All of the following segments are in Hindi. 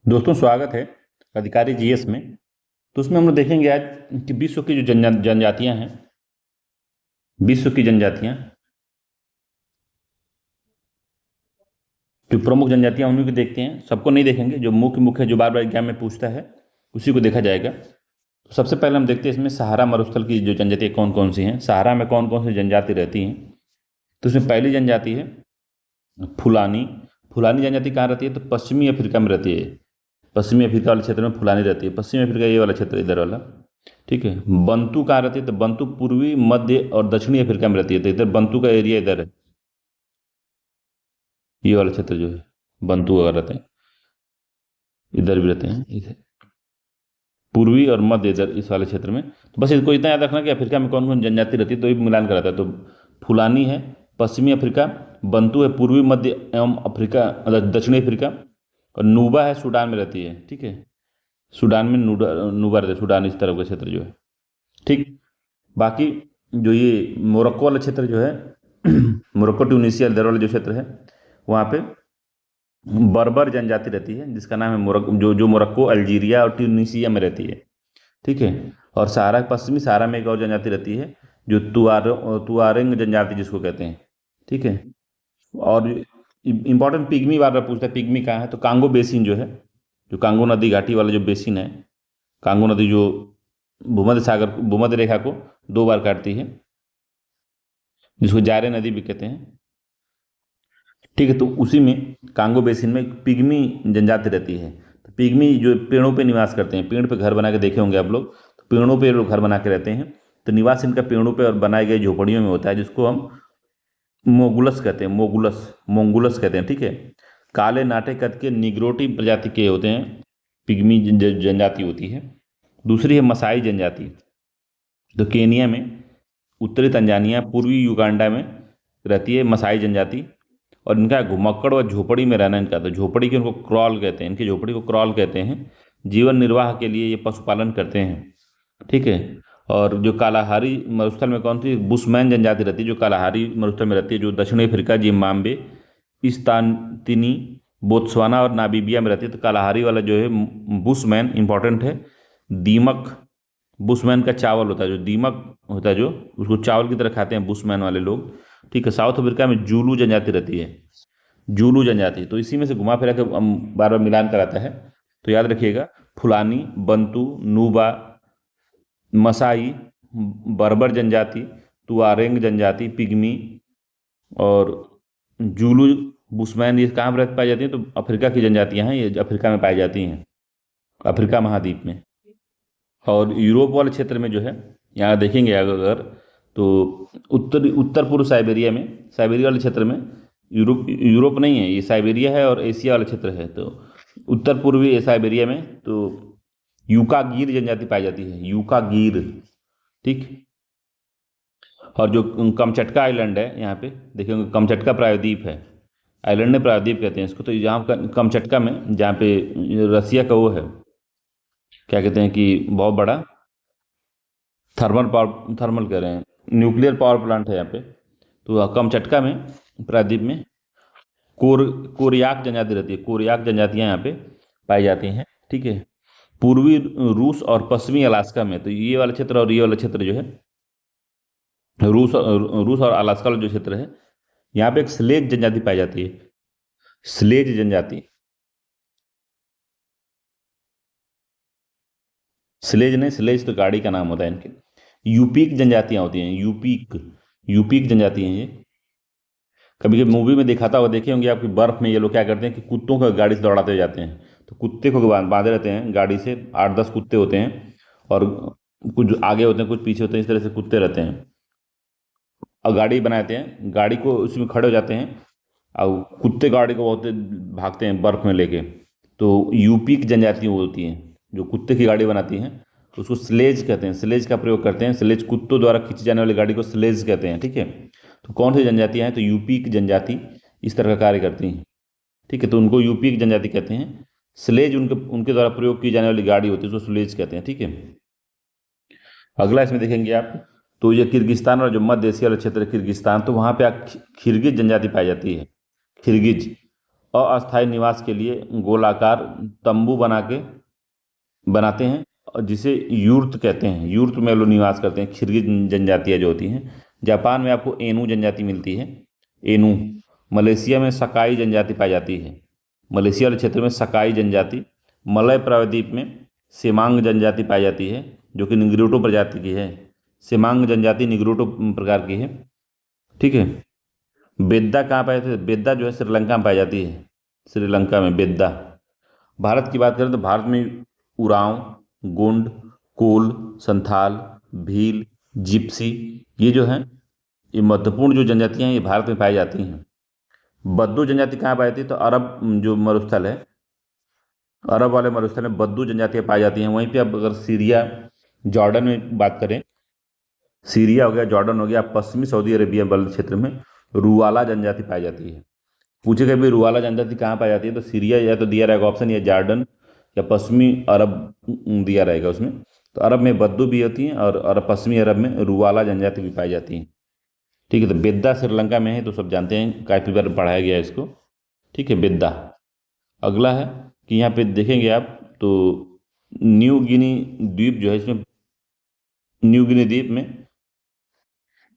दोस्तों स्वागत है अधिकारी जीएस में। तो उसमें हम लोग देखेंगे आज कि विश्व की जो जनजातियां हैं, विश्व की जनजातियां, जो प्रमुख जनजातियां उन्हीं को देखते हैं। सबको नहीं देखेंगे, जो मुख्य मुख्य जो बार बार एग्जाम में पूछता है उसी को देखा जाएगा। तो सबसे पहले हम देखते हैं इसमें सहारा मरुस्थल की जो जनजातियां कौन कौन सी हैं, सहारा में कौन कौन सी जनजाति रहती हैं। तो इसमें पहली जनजाति है फुलानी। फुलानी जनजाति कहाँ रहती है? तो पश्चिमी अफ्रीका में रहती है। पश्चिमी अफ्रीका वाले क्षेत्र में फुलानी रहती है। पश्चिमी अफ्रीका ये वाला क्षेत्र, इधर वाला, ठीक है। बंतु कहाँ रहती है? तो बंतु पूर्वी मध्य और दक्षिणी अफ्रीका में रहती है। तो इधर बंतु का एरिया इधर है, ये वाला क्षेत्र जो है बंतु वगैरह रहते हैं, इधर भी रहते हैं, इधर पूर्वी और मध्य, इधर इस वाले क्षेत्र में। तो बस इसको इतना याद रखना कि अफ्रीका में कौन कौन जनजाति रहती है, तो ये मिलान कराता है। तो फुलानी है पश्चिमी अफ्रीका, बंतु है पूर्वी मध्य एवं अफ्रीका, दक्षिणी अफ्रीका, और नूबा है सूडान में रहती है, ठीक है। सूडान में नूबा रहता है, सूडान इस तरफ का क्षेत्र जो है, ठीक। बाकी जो ये मोरक्को वाला क्षेत्र जो है मोरक्को ट्यूनीशिया इधर वाला जो क्षेत्र है, वहाँ पे बर्बर जनजाति रहती है, जिसका नाम है जो मोरक्को, अल्जीरिया और ट्यूनीशिया में रहती है, ठीक है। और सहारा, पश्चिमी सहारा में एक और जनजाति रहती है जो तुआरेंग जनजाति जिसको कहते हैं, ठीक है। और इंपॉर्टेंट पिग्मी बार बार पूछता है, पिग्मी कहाँ है? तो कांगो बेसिन जो है, जो कांगो नदी घाटी वाला जो बेसिन है, कांगो नदी जो भूमध्य रेखा को दो बार काटती है, जिसको जारे नदी भी कहते हैं, ठीक है। तो उसी में कांगो बेसिन में पिग्मी जनजाति रहती है। तो पिग्मी जो पेड़ों पे निवास करते हैं, पेड़ पे घर बना के देखे होंगे आप लोग, तो पेड़ों पे लोग घर बना के रहते हैं। तो निवास इनका पेड़ों पे और बनाए गए झोपड़ियों में होता है, जिसको हम मोगुलस कहते हैं, मोंगुलस कहते हैं, ठीक है। काले नाटे कद के निग्रोटी प्रजाति के होते हैं, पिग्मी जनजाति होती है। दूसरी है मसाई जनजाति। तो केनिया में, उत्तरी तंजानिया, पूर्वी युगांडा में रहती है मसाई जनजाति। और इनका घुमक्कड़ व झोपड़ी में रहना इनका, तो झोपड़ी के उनको क्रॉल कहते हैं, इनकी झोपड़ी को क्रॉल कहते हैं। जीवन निर्वाह के लिए ये पशुपालन करते हैं, ठीक है। और जो कालाहारी मरुस्थल में कौन सी बुशमैन जनजाति रहती है, जो कालाहारी मरुस्थल में रहती है, जो दक्षिणी अफ्रीका, जिम्बाब्वे, इस्तांतिनी, बोत्सवाना और नामीबिया में रहती है। तो कालाहारी वाला जो है बुशमैन इंपॉर्टेंट है। दीमक, बुशमैन का चावल होता है, जो दीमक होता है जो, उसको चावल की तरह खाते हैं बुशमैन वाले लोग, ठीक है। साउथ अफ्रीका में जूलू जनजाति रहती है, जूलू जनजाति। तो इसी में से घुमा फिरा के बार बार मिलान कराता है। तो याद रखिएगा, फुलानी, बंतु, नूबा, मसाई, बर्बर जनजाति, तुआरेंग जनजाति, पिग्मी और जूलू, बुशमैन, ये कहाँ पर पाई जाती हैं? तो अफ्रीका की जनजातियाँ हैं, ये अफ्रीका में पाई जाती हैं, अफ्रीका महाद्वीप में। और यूरोप वाले क्षेत्र में जो है, यहाँ देखेंगे अगर, तो उत्तर पूर्व साइबेरिया में, साइबेरिया वाले क्षेत्र में, यूरोप नहीं है ये, साइबेरिया है और एशिया वाला क्षेत्र है। तो उत्तर पूर्वी साइबेरिया में तो यूकागीर जनजाति पाई जाती है, यूकागीर, ठीक। और जो कमचटका आइलैंड है, यहाँ पे देखेंगे कमचटका प्रायद्वीप है, आइलैंड ने प्रायद्वीप कहते हैं इसको। तो यहाँ कमचटका में, जहाँ पे रसिया का वो है, क्या कहते हैं कि बहुत बड़ा थर्मल कह रहे हैं, न्यूक्लियर पावर प्लांट है यहाँ पे। तो कमचटका में, प्रायद्वीप में कोरियाक जनजाति रहती है, कोरियाक जनजातियाँ यहाँ पे पाई जाती हैं, ठीक है। पूर्वी रूस और पश्चिमी अलास्का में, तो ये वाला क्षेत्र और ये वाला क्षेत्र जो है, रूस और अलास्का वाला जो क्षेत्र है, यहाँ पे एक स्लेज जनजाति पाई जाती है, स्लेज जनजाति। स्लेज नहीं, स्लेज तो गाड़ी का नाम होता है इनके। यूपीक जनजातियाँ होती हैं, यूपीक जनजाति हैं ये। कभी कभी मूवी में दिखाता हुआ देखे होंगे आपकी, बर्फ में ये लोग क्या करते हैं कि कुत्तों को गाड़ी से दौड़ाते हुए जाते हैं। तो कुत्ते को बांधे रहते हैं गाड़ी से, 8-10 कुत्ते होते हैं, और कुछ आगे होते हैं कुछ पीछे होते हैं, इस तरह से कुत्ते रहते हैं। और गाड़ी बनाते हैं, गाड़ी को उसमें खड़े हो जाते हैं, और कुत्ते गाड़ी को बहुत भागते हैं बर्फ में लेके। तो यूपी की जनजाति होती हैं जो कुत्ते की गाड़ी बनाती हैं, तो उसको स्लेज कहते हैं, स्लेज का प्रयोग करते हैं। स्लेज कुत्तों द्वारा खींची जाने वाली गाड़ी को स्लेज कहते हैं, ठीक है। तो कौन सी जनजातियाँ हैं? तो यूपी की जनजाति इस तरह का कार्य करती हैं, ठीक है। तो उनको यूपी की जनजाति कहते हैं। स्लेज उनके द्वारा प्रयोग की जाने वाली गाड़ी होती है, उसको स्लेज कहते हैं, ठीक है। अगला इसमें देखेंगे आप, तो ये किर्गिस्तान और जो मध्य एशिया वाला क्षेत्र है किर्गिस्तान, तो वहाँ पे खिरगिज जनजाति पाई जाती है, खिरगिज। अस्थायी निवास के लिए गोलाकार तंबू बनाते हैं, और जिसे यूर्त कहते हैं। यूर्त में लोग निवास करते हैं, खिरगी जनजातियाँ जो होती हैं। जापान में आपको एनू जनजाति मिलती है, एनू। मलेशिया में सकाई जनजाति पाई जाती है, मलेशिया वाले क्षेत्र में सकाई जनजाति। मलय प्रायद्वीप में सेमांग जनजाति पाई जाती है, जो कि निग्रोटो प्रजाति की है। सेमांग जनजाति निग्रोटो प्रकार की है, ठीक है। बेद्दा कहाँ पाए थे? बेद्दा जो है श्रीलंका में पाई जाती है, श्रीलंका में बेद्दा। भारत की बात करें तो भारत में उरांव, गोंड, कोल, संथाल, भील, जिप्सी, ये जो हैं ये महत्वपूर्ण जो जनजातियां हैं ये भारत में पाई जाती हैं। बद्दू जनजाति कहाँ पाई जाती है? तो अरब जो मरुस्थल है, अरब वाले मरुस्थल में बद्दू जनजातियां पाई जाती हैं। वहीं पे अब अगर सीरिया जॉर्डन में बात करें, सीरिया हो गया, जॉर्डन हो गया, पश्चिमी सऊदी अरेबिया वाले क्षेत्र में रुवाला जनजाति पाई जाती है। पूछेगा भी रुवाला जनजाति कहाँ पाई जाती है, तो सीरिया या तो दिया रहेगा ऑप्शन, या जॉर्डन या पश्चिमी अरब दिया रहेगा उसमें। तो अरब में बद्दू भी होती हैं और अरब पश्चिमी अरब में रुवाला जनजाति भी पाई जाती हैं, ठीक है। तो बेद्दा श्रीलंका में है, तो सब जानते हैं, काफ़ी बार पढ़ाया गया है इसको, ठीक है, बेद्दा। अगला है कि यहाँ पे देखेंगे आप तो न्यू गिनी द्वीप जो है, इसमें न्यू गिनी द्वीप में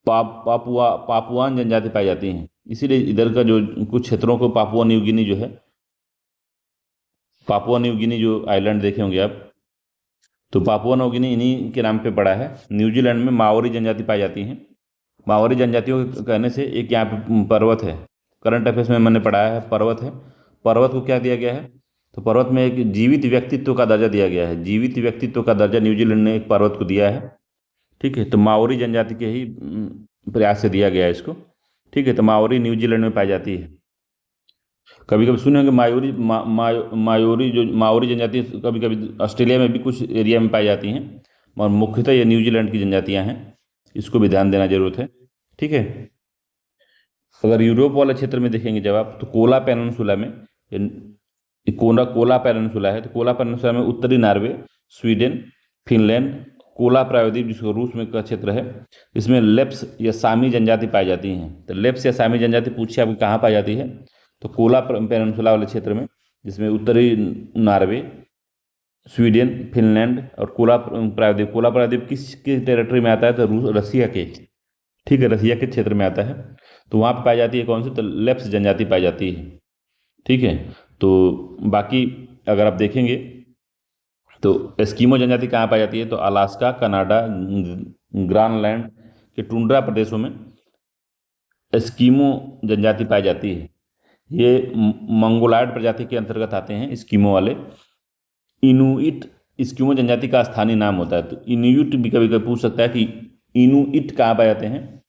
पापुआन जनजाति पाई जाती हैं। इसीलिए इधर का जो कुछ क्षेत्रों को पापुआ न्यू गिनी जो है, पापुआ न्यू गिनी जो आइलैंड देखे होंगे आप, तो पापुआ न्यू गिनी इन्हीं के नाम पे पड़ा है। न्यूजीलैंड में माओरी जनजाति पाई जाती हैं। माओरी जनजातियों के कहने से एक यहाँ पे पर्वत है, करंट अफेयर्स में मैंने पढ़ाया है, पर्वत है। पर्वत को क्या दिया गया है? तो पर्वत में एक जीवित व्यक्तित्व का दर्जा दिया गया है, जीवित व्यक्तित्व का दर्जा न्यूजीलैंड ने एक पर्वत को दिया है, ठीक है। तो माओरी जनजाति के ही प्रयास से दिया गया है इसको, ठीक है। तो माओरी न्यूजीलैंड में पाई जाती है। कभी कभी सुने होंगे मायोरी जो माओरी जनजाति कभी कभी ऑस्ट्रेलिया में भी कुछ एरिया में पाई जाती हैं, और मुख्यतः ये न्यूजीलैंड की जनजातियां हैं, इसको भी ध्यान देना जरूरत है, ठीक है। अगर यूरोप वाले क्षेत्र में देखेंगे जब आप, तो कोला पेनिनसुला में कोला पेनिनसुला है, तो कोला पेनिनसुला में उत्तरी नॉर्वे, स्वीडन, फिनलैंड, कोला प्रायद्वीप जिसको रूस में का क्षेत्र है, इसमें लेप्स या सामी जनजाति पाई जाती हैं। तो लेप्स या सामी जनजाति पूछिए आपको कहाँ पाई जाती है, तो कोला पेनिनसुला वाले क्षेत्र में, जिसमें उत्तरी नॉर्वे, स्वीडन, फिनलैंड और कोला प्रायद्वीप। कोला प्रायद्वीप किसके टेरिटरी में आता है? तो रसिया के, ठीक है, रसिया के क्षेत्र में आता है। तो वहाँ पर पाई जाती है कौन सी? तो लेप्स जनजाति पाई जाती है, ठीक है। तो बाकी अगर आप देखेंगे तो एस्किमो जनजाति कहाँ पाई जाती है? तो अलास्का, कनाडा, ग्रीनलैंड के टुंड्रा प्रदेशों में एस्किमो जनजाति पाई जाती है। ये मंगोलॉयड प्रजाति के अंतर्गत आते हैं एस्किमो वाले। इनुइट एस्किमो जनजाति का स्थानीय नाम होता है। तो इनुइट भी कभी कभी पूछ सकता है कि इनुइट कहाँ पाए जाते हैं,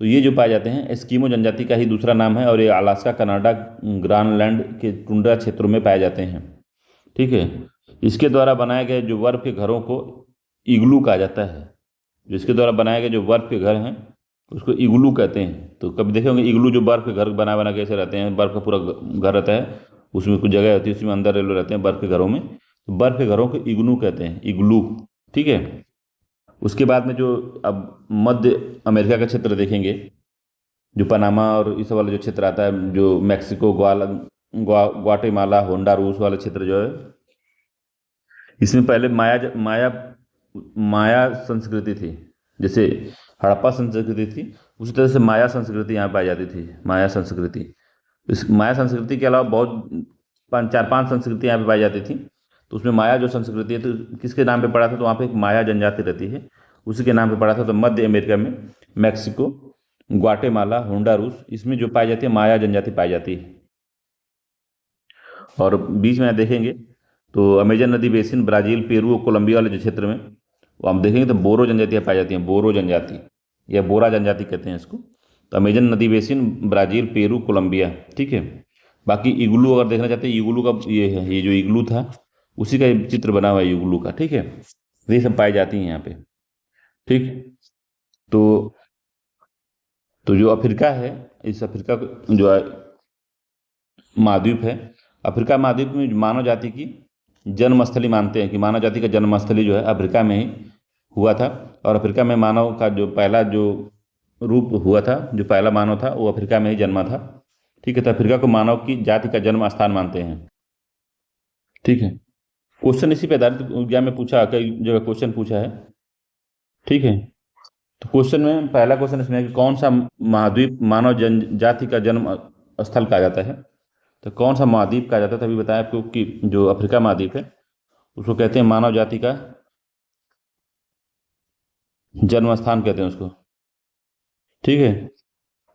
तो ये जो पाए जाते हैं एस्किमो जनजाति का ही दूसरा नाम है, और ये अलास्का, कनाडा, ग्रीनलैंड के टुंड्रा क्षेत्रों में पाए जाते हैं, ठीक है। इसके द्वारा बनाए गए जो बर्फ के घरों को इग्लू कहा जाता है। जिसके द्वारा बनाए गए जो बर्फ के घर हैं उसको इग्लू कहते हैं। तो कभी देखे होंगे इग्लू, जो बर्फ के घर बना के ऐसे रहते हैं, बर्फ का पूरा घर रहता है, उसमें कुछ जगह होती है, उसमें अंदर रेलो रहते हैं बर्फ के घरों में, तो बर्फ के घरों को इग्लू कहते हैं, इग्लू, ठीक है। उसके बाद में जो अब मध्य अमेरिका का क्षेत्र देखेंगे, जो पनामा और इस वाला जो क्षेत्र आता है, जो मैक्सिको, ग्वाटेमाला, होंडुरास वाला क्षेत्र जो है, इसमें पहले माया संस्कृति थी। जैसे हड़प्पा संस्कृति थी, उसी तरह से माया संस्कृति यहाँ पाई जाती थी। माया संस्कृति, इस माया संस्कृति के अलावा बहुत 4-5 संस्कृतियाँ यहाँ पे पाई जाती थी। तो उसमें माया जो संस्कृति है, तो किसके नाम पे पड़ा था? तो वहाँ पे एक माया जनजाति रहती है, उसी के नाम पे पड़ा था। तो मध्य अमेरिका में मैक्सिको, ग्वाटेमाला, होंडुरास, इसमें जो पाई जाती है माया जनजाति पाई जाती है। और बीच में देखेंगे तो अमेजन नदी बेसिन, ब्राज़ील, पेरू और कोलंबिया वाले जो क्षेत्र में, वो हम देखेंगे तो बोरो जनजातियाँ पाई जाती हैं, बोरो जनजाति या बोरा जनजाति कहते हैं इसको। तो अमेजन नदी बेसिन, ब्राज़ील, पेरू, कोलंबिया, ठीक है। बाकी इग्लू अगर देखना चाहते हैं, इग्लू का ये है, ये जो इग्लू था उसी का चित्र बना हुआ है इग्लू का, ठीक है। ये सब पाई जाती हैं यहाँ पे, ठीक। तो जो अफ्रीका है, इस अफ्रीका जो महाद्वीप है, अफ्रीका महाद्वीप में मानव जाति की जन्मस्थली मानते हैं कि मानव जाति का जन्मस्थली जो है अफ्रीका में ही हुआ था। और अफ्रीका में मानव का जो पहला जो रूप हुआ था, जो पहला मानव था, वो अफ्रीका में ही जन्मा था, ठीक है, तो अफ्रीका को मानव की जाति का जन्म स्थान मानते हैं। ठीक है, क्वेश्चन इसी पे आधारित एग्जाम में पूछा, कई जगह क्वेश्चन पूछा है। ठीक है, तो क्वेश्चन में पहला क्वेश्चन इसमें है कि कौन सा महाद्वीप मानव जनजाति का जन्म स्थल कहा जाता है। तो कौन सा महाद्वीप कहा जाता है, तभी बताया आपको कि जो अफ्रीका महाद्वीप है उसको कहते हैं मानव जाति का जन्म स्थान कहते हैं उसको। ठीक है,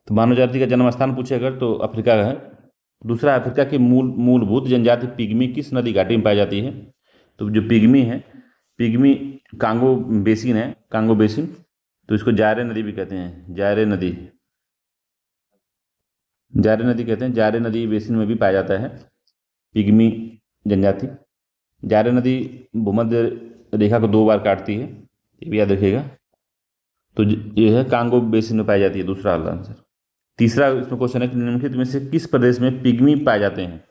तो मानव जाति का जन्म स्थान पूछे अगर तो अफ्रीका का है। दूसरा, अफ्रीका की मूलभूत जनजाति पिग्मी किस नदी घाटी में पाई जाती है। तो जो पिग्मी है, पिग्मी कांगो बेसिन है, कांगो बेसिन, तो इसको जायरे नदी भी कहते हैं, जायरे नदी, जायरे नदी कहते हैं, जायरे नदी बेसिन में भी पाया जाता है पिग्मी जनजाति। जायरे नदी भूमध्य रेखा को 2 बार काटती है, ये भी याद रखिएगा। तो ये है कांगो बेसिन में पाई जाती है, दूसरा वाला आंसर। तीसरा इसमें क्वेश्चन है कि निम्नलिखित में से किस प्रदेश में पिग्मी पाए जाते हैं।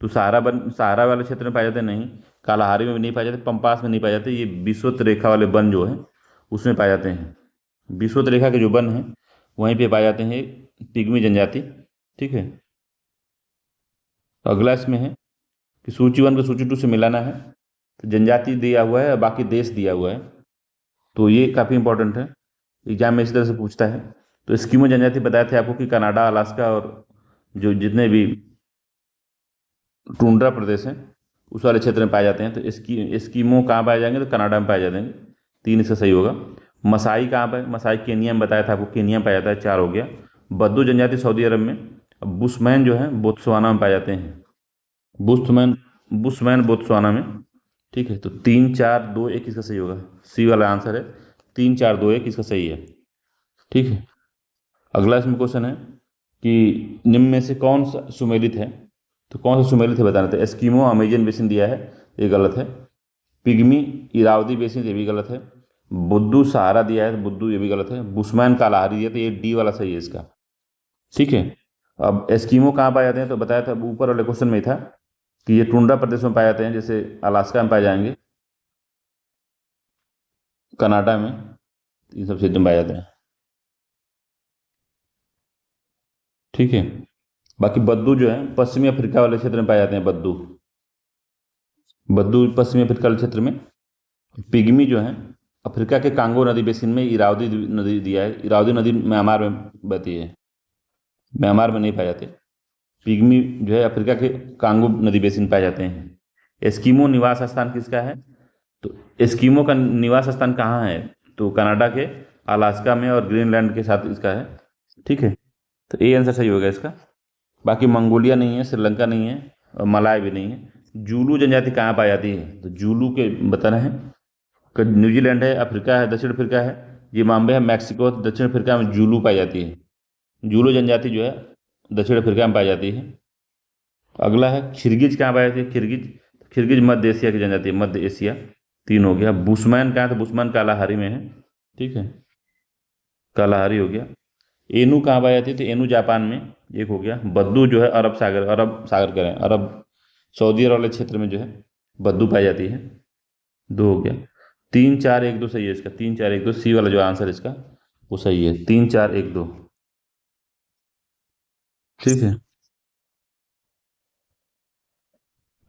तो सहारा वाले क्षेत्र में पाए जाते हैं नहीं, कालाहारी में भी नहीं पाए जाते, पंपास में नहीं पाए जाते, ये विषुवत रेखा वाले वन जो है उसमें पाए जाते हैं। विषुवत रेखा के जो वन हैं वहीं पे पाए जाते हैं पिग्मी जनजाति। ठीक है, अगला इसमें है कि सूची 1 को सूची 2 से मिलाना है। तो जनजाति दिया हुआ है, बाकी देश दिया हुआ है, तो ये काफ़ी इंपॉर्टेंट है, एग्जाम में इसी तरह से पूछता है। तो एस्किमो जनजाति बताए थे आपको कि कनाडा, अलास्का और जो जितने भी टुंड्रा प्रदेश हैं उस वाले क्षेत्र में पाए जाते हैं। तो एस्किमो कहाँ पाए जाएंगे, तो कनाडा में पाए जाएंगे, 3 इसका सही होगा। मसाई कहाँ पर, मसाई केनिया में बताया था आपको, केनिया में पाया जाता है, 4 हो गया। बद्दू जनजाति सऊदी अरब में। अब बुशमैन जो है बोत्सवाना में पाए जाते हैं, बुशमैन बोत्सवाना में। ठीक है, तो 3 4 2 1 इसका सही होगा, सी वाला आंसर है, 3 4 2 1 इसका सही है। ठीक है, अगला इसमें क्वेश्चन है कि निम्न में से कौन सा सुमेलित है। तो कौन सा सुमेलित है बताना था। एस्किमो अमेजन बेसिन दिया है, ये गलत है। पिग्मी इरावदी बेसिन, ये भी गलत है। बुद्दू सहारा दिया है, तो बुद्दू ये भी गलत है। बुशमैन कालाहारी दिया, तो ये डी वाला सही है इसका। ठीक है, अब एस्किमो कहाँ पाए जाते हैं, तो बताया था ऊपर वाले क्वेश्चन में था कि ये टुंड्रा प्रदेश में पाए जाते हैं, जैसे अलास्का में पाए जाएंगे, कनाडा में, इन सब क्षेत्र में पाए जाते हैं। ठीक है, बाकी बद्दू जो है पश्चिमी अफ्रीका वाले क्षेत्र में पाए जाते हैं, बद्दू बद्दू पश्चिमी अफ्रीका वाले क्षेत्र में। पिग्मी जो है अफ्रीका के कांगो नदी बेसिन में इरावदी नदी दिया है, इरावदी नदी म्यांमार में बहती है, म्यांमार में नहीं पाए जाते। पिग्मी जो है अफ्रीका के कांगो नदी बेसिन पाए जाते हैं। एस्किमो निवास स्थान किसका है, तो एस्किमो का निवास स्थान कहाँ है, तो कनाडा के अलास्का में और ग्रीनलैंड के साथ इसका है। ठीक है, तो ए आंसर सही होगा इसका। बाकी मंगोलिया नहीं है, श्रीलंका नहीं है और मलाय भी नहीं है। जूलू जनजाति कहाँ पाई जाती है, तो जूलू के बताना है कि न्यूजीलैंड है, अफ्रीका है, दक्षिण अफ्रीका है, जिम्बाब्वे है, मैक्सिको, दक्षिण अफ्रीका में जूलू पाई जाती है। जूलू जनजाति जो है दक्षिण अफ्रीका में पाई जाती है। अगला है खिरगिज कहाँ पाई जाती है, खिरगिज मध्य एशिया की जनजाति है, मध्य एशिया, 3 हो गया। बुशमैन कहाँ, तो बुशमैन कालाहारी में है। ठीक है, कालाहारी हो गया। एनू कहाँ पाई जाती है, तो एनू जापान में, 1 हो गया। बद्दू जो है अरब सागर करें, अरब सऊदी अरब वाले क्षेत्र में जो है बद्दू पाई जाती है, 2 हो गया। 3 4 1 2 सही है इसका, 3 4 1 2 सी वाला जो आंसर इसका वो सही है, 3 4 1 2। ठीक है,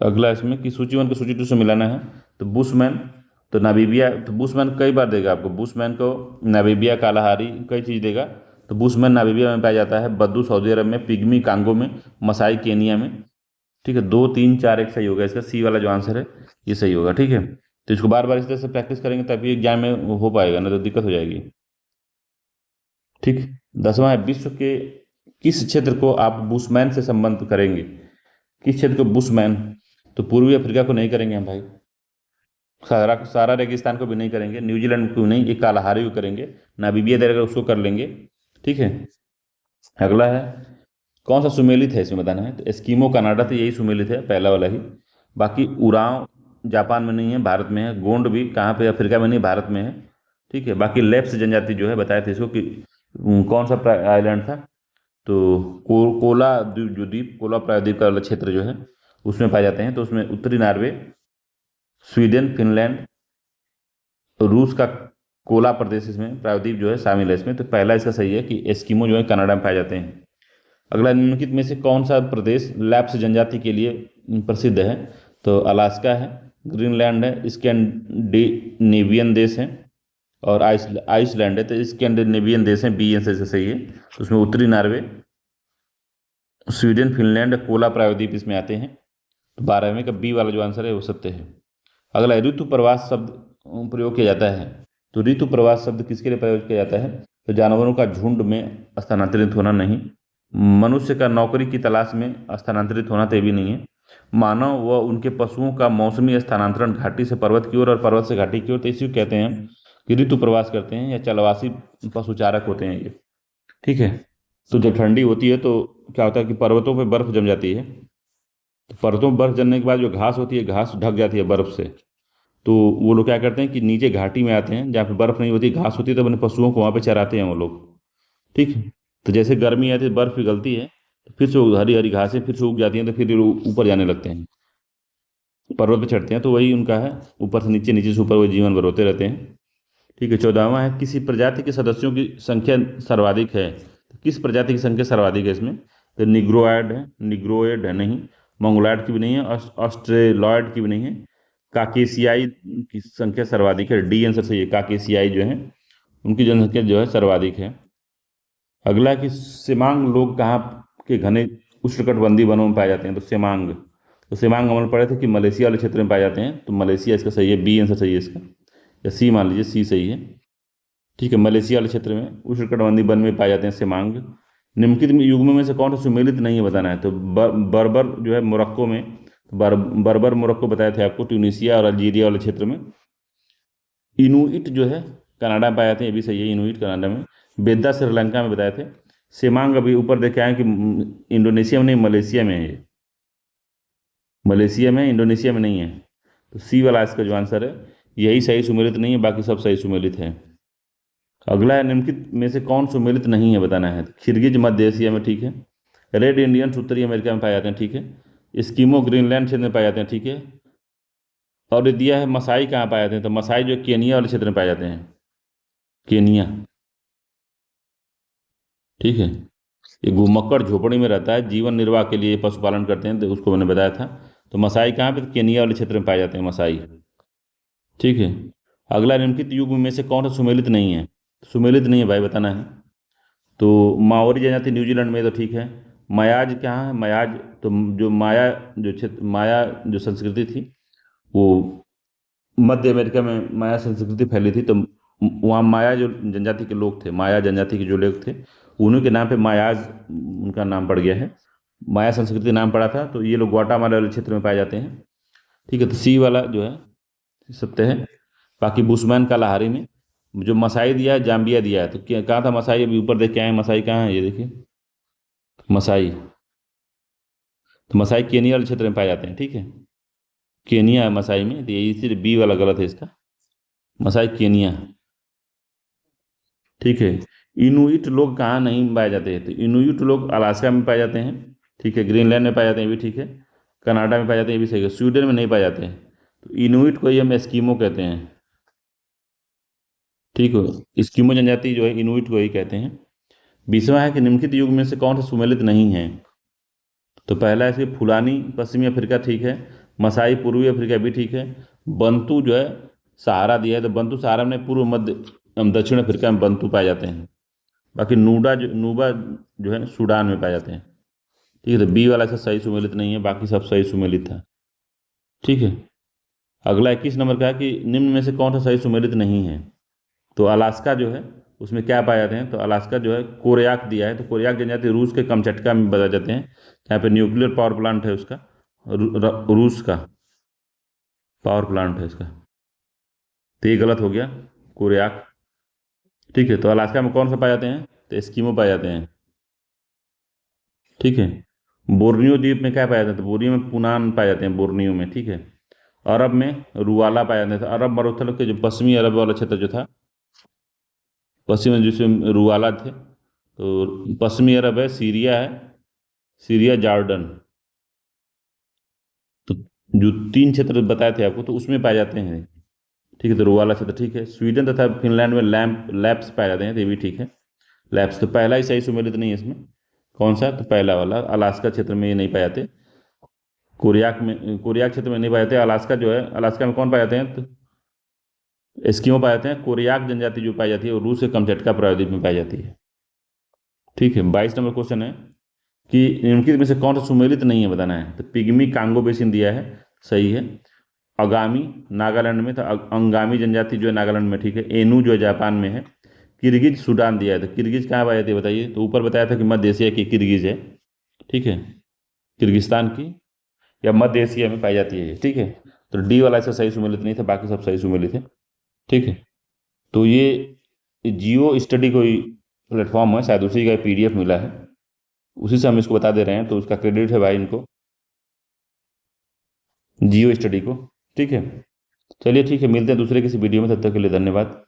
अगला इसमें कि सूची 1 को सूची 2 से मिलाना है। तो बुशमैन, तो नामीबिया, तो बुशमैन कई बार देगा आपको, बुशमैन को नामीबिया, कालाहारी, कई चीज़ देगा। तो बुशमैन नामीबिया में पाया जाता है, बद्दू सऊदी अरब में, पिग्मी कांगो में, मसाई केनिया में। ठीक है, 2 3 4 1 सही होगा इसका, सी वाला जो आंसर है ये सही होगा। ठीक है, तो इसको बार बार इस तरह से प्रैक्टिस करेंगे तभी एग्जाम में हो पाएगा, ना तो दिक्कत हो जाएगी। ठीक, 10वां है विश्व के किस क्षेत्र को आप बुशमैन से संबंध करेंगे, किस क्षेत्र को बुशमैन, तो पूर्वी अफ्रीका को नहीं करेंगे हम भाई, सारा रेगिस्तान को भी नहीं करेंगे, न्यूजीलैंड को नहीं, एक कालाहारी को करेंगे, नामीबिया देगा उसको कर लेंगे। ठीक है, अगला है कौन सा सुमेलित है, इसमें बताना है। तो एस्किमो कनाडा, तो यही सुमेलित है, पहला वाला ही। बाकी उरांव जापान में नहीं है, भारत में है। गोंड भी कहाँ पे, अफ्रीका में नहीं, भारत में है। ठीक है, बाकी लेप्स जनजाति जो है बताए थे इसको कि कौन सा आइलैंड था, तो कोला द्वीप, जो द्वीप कोला प्रायद्वीप का वाला क्षेत्र जो है उसमें पाए जाते हैं। तो उसमें उत्तरी नॉर्वे, स्वीडन, फिनलैंड, रूस का कोला प्रदेश इसमें प्रायद्वीप जो है शामिल है इसमें। तो पहला इसका सही है कि एस्किमो जो है कनाडा में पाए जाते हैं। अगला, निम्नलिखित में से कौन सा प्रदेश लैप्स जनजाति के लिए प्रसिद्ध है? तो अलास्का है, ग्रीनलैंड है, स्कैंडिनेवियन देश है, और आइसलैंड है। तो स्कैंडिनेवियन देश है, बी आंसर सही है। तो उसमें उत्तरी नॉर्वे, स्वीडन, फिनलैंड, कोला प्रायद्वीप इसमें आते हैं। तो 12वें का बी वाला जो आंसर है वो सत्य है। अगला, ऋतु प्रवास शब्द प्रयोग किया जाता है। तो ऋतु प्रवास शब्द किसके लिए प्रयोग किया जाता है? तो जानवरों का झुंड में स्थानांतरित होना नहीं, मनुष्य का नौकरी की तलाश में स्थानांतरित होना, तो ये भी नहीं है। मानव व उनके पशुओं का मौसमी स्थानांतरण घाटी से पर्वत की ओर और पर्वत से घाटी की ओर, तो इसी को कहते हैं कि ऋतु प्रवास करते हैं या चलवासी पशुचारक होते हैं ये। ठीक है। तो जब ठंडी होती है तो क्या होता है कि पर्वतों पर बर्फ जम जाती है। तो पर्वतों पर बर्फ जमने के बाद जो घास होती है, घास ढक जाती है बर्फ से। तो वो लोग क्या करते हैं कि नीचे घाटी में आते हैं जहाँ पे बर्फ नहीं होती, घास होती है, तो अपने पशुओं को वहाँ पे चराते हैं वो लोग। ठीक है। तो जैसे गर्मी आती है, बर्फ पिघलती है, तो फिर से वो हरी हरी घासें फिर से उग जाती हैं, तो फिर ये लोग ऊपर जाने लगते हैं, पर्वत पे चढ़ते हैं। तो वही उनका है, ऊपर से नीचे, नीचे से ऊपर, वो जीवन भर होते रहते हैं। ठीक है। 14वां है, किसी प्रजाति के सदस्यों की संख्या सर्वाधिक है। तो किस प्रजाति की संख्या सर्वाधिक है इसमें? तो निग्रोएड है नहीं, मंगोलॉयड की भी नहीं है, ऑस्ट्रेलॉयड की भी नहीं है, काकेसियाई की संख्या सर्वाधिक है। डी आंसर सही है। काकेसियाई जो है उनकी जनसंख्या जो है सर्वाधिक है। अगला कि सेमांग लोग कहाँ के घने उष्णकटिबंधीय वनों में पाए जाते हैं? तो सेमांग हमने पढ़े थे कि मलेशिया वाले क्षेत्र में पाए जाते हैं। तो मलेशिया इसका सही है, बी आंसर सही है इसका, या सी मान लीजिए, सी सही है। ठीक है। मलेशिया वाले क्षेत्र में उष्णकटिबंधीय वन में पाए जाते हैं सेमांग। निम्नलिखित युग्मों में से कौन सा सुमेलित नहीं है बताना है। तो बर्बर जो है मोरक्को में, बर्बर मोरक्को बताए थे आपको, ट्यूनीशिया और अल्जीरिया वाले क्षेत्र में। इनुइट जो है कनाडा में पाए जाते हैं, ये भी सही है, इनुइट कनाडा में। बेद्दा श्रीलंका में बताए थे। सेमांग अभी ऊपर देखे आए कि इंडोनेशिया में नहीं, मलेशिया में है ये, मलेशिया में, इंडोनेशिया में नहीं है। तो सी वाला इसका जो आंसर है, यही सही सुमेलित नहीं है, बाकी सब सही सुमेलित है। अगला है, निम्नलिखित में से कौन सुमेलित नहीं है बताना है। खिरगिज मध्य एशिया में, ठीक है। रेड इंडियंस उत्तरी अमेरिका में पाए जाते हैं, ठीक है। एस्किमो ग्रीनलैंड क्षेत्र में पाए जाते हैं, ठीक है। और ये दिया है मसाई कहाँ पाए जाते हैं। तो मसाई जो केनिया वाले क्षेत्र में पाए जाते हैं, केनिया। ठीक है। ये घुमक्कड़ झोपड़ी में रहता है, जीवन निर्वाह के लिए पशुपालन करते हैं, तो उसको मैंने बताया था। तो मसाई कहाँ पे? तो केनिया वाले क्षेत्र में पाए जाते हैं मसाई। ठीक है। अगला, निम्नलिखित युग में से कौन सा सुमेलित नहीं है? सुमेलित नहीं है भाई, बताना है। तो माओरी जनजाति न्यूजीलैंड में, तो ठीक है। मयाज कहाँ है? मयाज, तो जो माया जो क्षेत्र, माया जो संस्कृति थी वो मध्य अमेरिका में माया संस्कृति फैली थी। तो वहाँ माया जो जनजाति के लोग थे, माया जनजाति के जो लोग थे, उन्हीं के नाम पे मायाज उनका नाम पड़ गया है, माया संस्कृति नाम पड़ा था। तो ये लोग ग्वाटामाला वाले क्षेत्र में पाए जाते हैं। ठीक है। तो सी वाला जो है सत्य है। बाकी बुशमैन का लहारी में जो मसाई दिया है, जाम्बिया दिया है। तो क्या कहाँ था मसाई? अभी ऊपर देख के आए हैं, मसाई कहाँ है, ये देखिए मसाई। तो मसाई केनिया वाले क्षेत्र में पाए जाते हैं, ठीक है। केनिया है मसाई में, तो ये इसीलिए बी वाला गलत है इसका, मसाई केनिया। ठीक है। इनुइट लोग कहाँ नहीं पाए जाते हैं? तो इनुइट लोग अलास्का में पाए जाते हैं, ठीक है। ग्रीनलैंड में पाए जाते हैं, ये भी ठीक है। कनाडा में पाए जाते हैं, ये भी सही है। स्वीडन में नहीं पाए जाते हैं। तो इनुइट को ही हम एस्किमो कहते हैं, ठीक है। एस्किमो जनजाति जो है इनुइट को ही कहते हैं। 20वां है कि निम्नलिखित युग में से कौन सा सुमेलित नहीं है? तो पहला है इसके फुलानी पश्चिमी अफ्रीका, ठीक है। मसाई पूर्वी अफ्रीका भी ठीक है। बंतू जो है सहारा दिया है, तो बंतू सहारा में पूर्व मध्य दक्षिण अफ्रीका में बंतू पाए जाते हैं। बाकी नूबा जो है ना सूडान में पाए जाते हैं, ठीक है। तो बी वाला इसका सही सुमेलित नहीं है, बाकी सब सही सुमेलित था, ठीक है। अगला 21 नंबर का है कि निम्न में से कौन सा सही सुमेलित नहीं है? तो अलास्का जो है उसमें क्या पाए जाते हैं? तो अलास्का जो है कोरयाक दिया है। तो कोरयाक जनजाति रूस के कमचटका में बताए जाते हैं, यहाँ पे न्यूक्लियर पावर प्लांट है उसका, रूस का पावर प्लांट है इसका। तो ये गलत हो गया, कोरयाक। ठीक है। तो अलास्का में कौन सा पाए जाते हैं? तो एस्किमो पाए जाते हैं, ठीक है। बोर्नियो द्वीप में क्या पाया जाता है? तो बोर्नियो में पुनान पाए जाते हैं, बोर्नियो में, ठीक है। अरब में रुवाला पाया जाता था। अरब मरुस्थल के जो पश्चिमी अरब वाला क्षेत्र जो था, पश्चिम में जिसमें रुवाला थे, तो पश्चिमी अरब है, सीरिया है, सीरिया, जॉर्डन। तो जो 3 क्षेत्र बताए थे आपको, तो उसमें पाए जाते हैं, ठीक है। तो रुवाला क्षेत्र, ठीक है। स्वीडन तथा फिनलैंड में लैप्स पाए जाते हैं, तो ये भी ठीक है। लैप्स तो पहला ही सही सुमेलित नहीं है इसमें। कौन सा? तो पहला वाला, अलास्का क्षेत्र में ये नहीं पाए जाते। कोरियाक क्षेत्र में नहीं पाए जाते। अलास्का जो है, अलास्का में कौन पाए जाते हैं? तो एस्किमो पाए जाते हैं। कोरियाक जनजाति जो पाई जाती है वो रूस के कमचटका प्रायद्वीप में पाई जाती है। ठीक है, 22 नंबर क्वेश्चन है कि निम्नलिखित में से कौन सा सुमेलित नहीं है, बताना है। तो पिग्मी कांगो बेसिन दिया है, सही है। अगामी नागालैंड में, तो अंगामी जनजाति जो है नागालैंड में, ठीक है। एनू जो है जापान में है। किर्गिज सूडान दिया है, तो किर्गिज कहाँ पाई जाती है बताइए। तो ऊपर बताया था कि मध्य एशिया की किर्गिज है, ठीक है, किर्गिस्तान की, या मध्य एशिया में पाई जाती है ये, ठीक है। तो डी वाला इसका सही सुमेलित नहीं था, बाकी सब सही सुमेलित है, ठीक है। तो ये जियो स्टडी कोई प्लेटफॉर्म है, शायद उसी का PDF मिला है, उसी से हम इसको बता दे रहे हैं, तो उसका क्रेडिट है भाई इनको, जियो स्टडी को, ठीक है। चलिए ठीक है, मिलते हैं दूसरे किसी वीडियो में, तब तक के लिए धन्यवाद।